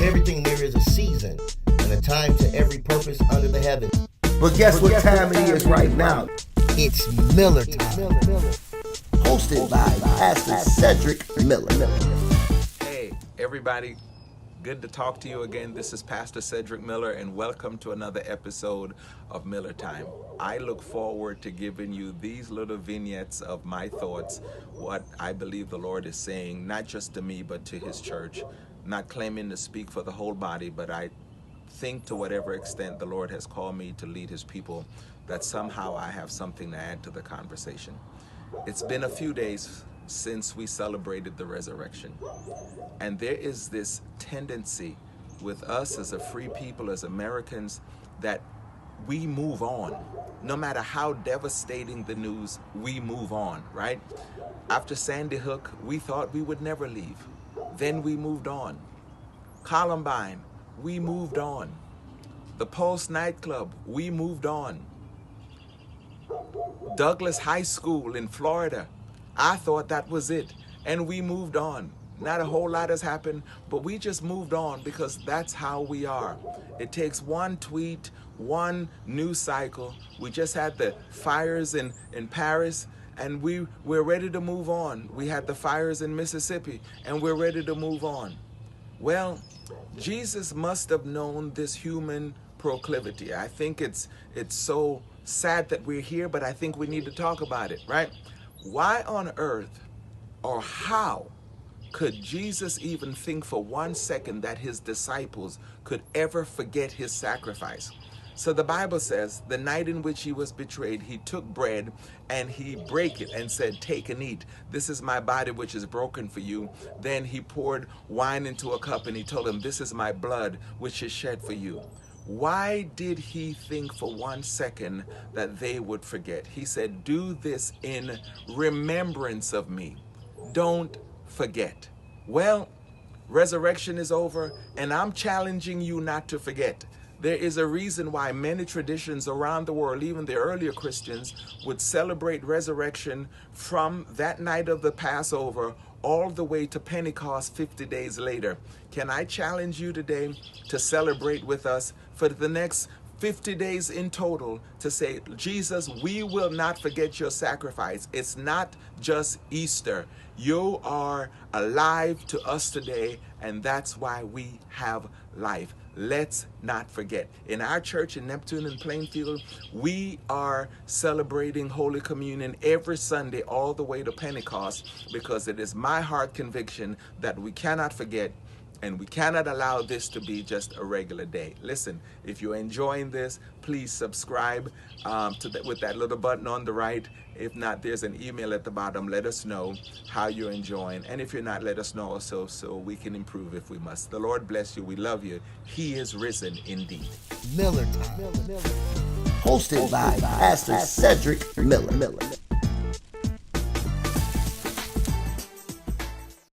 everything there is a season and a time to every purpose under the heaven. But guess what time it is right now? It's Miller time. Hosted by Pastor Cedric Miller. Hey, everybody. Good to talk to you again. This is Pastor Cedric Miller, and welcome to another episode of Miller Time. I look forward to giving you these little vignettes of my thoughts, what I believe the Lord is saying, not just to me, but to His church. Not claiming to speak for the whole body, but I think to whatever extent the Lord has called me to lead His people, that somehow I have something to add to the conversation. It's been a few days since we celebrated the resurrection. And there is this tendency with us as a free people, as Americans, that we move on. No matter how devastating the news, we move on, right? After Sandy Hook, we thought we would never leave. Then we moved on. Columbine, we moved on. The Pulse nightclub, we moved on. Douglas High School in Florida, I thought that was it, and we moved on. Not a whole lot has happened, but we just moved on because that's how we are. It takes one tweet, one news cycle. We just had the fires in Paris, and we're ready to move on. We had the fires in Mississippi, and we're ready to move on. Well, Jesus must have known this human proclivity. I think it's so sad that we're here, but I think we need to talk about it, right? Why on earth or how could Jesus even think for 1 second that his disciples could ever forget his sacrifice? So the Bible says, the night in which he was betrayed, he took bread and he brake it and said, "Take and eat. This is my body which is broken for you." Then he poured wine into a cup and he told them, "This is my blood which is shed for you." Why did he think for 1 second that they would forget? He said, "Do this in remembrance of me. Don't forget." Well, resurrection is over, and I'm challenging you not to forget. There is a reason why many traditions around the world, even the earlier Christians, would celebrate resurrection from that night of the Passover all the way to Pentecost 50 days later. Can I challenge you today to celebrate with us for the next 50 days in total, to say, "Jesus, we will not forget your sacrifice. It's not just Easter. You are alive to us today, and that's why we have life." Let's not forget. In our church in Neptune and Plainfield, we are celebrating Holy Communion every Sunday all the way to Pentecost, because it is my heart conviction that we cannot forget, and we cannot allow this to be just a regular day. Listen, if you're enjoying this, please subscribe with that little button on the right. If not, there's an email at the bottom. Let us know how you're enjoying. And if you're not, let us know also, so we can improve if we must. The Lord bless you. We love you. He is risen indeed. Miller time. Hosted by Pastor Cedric Miller.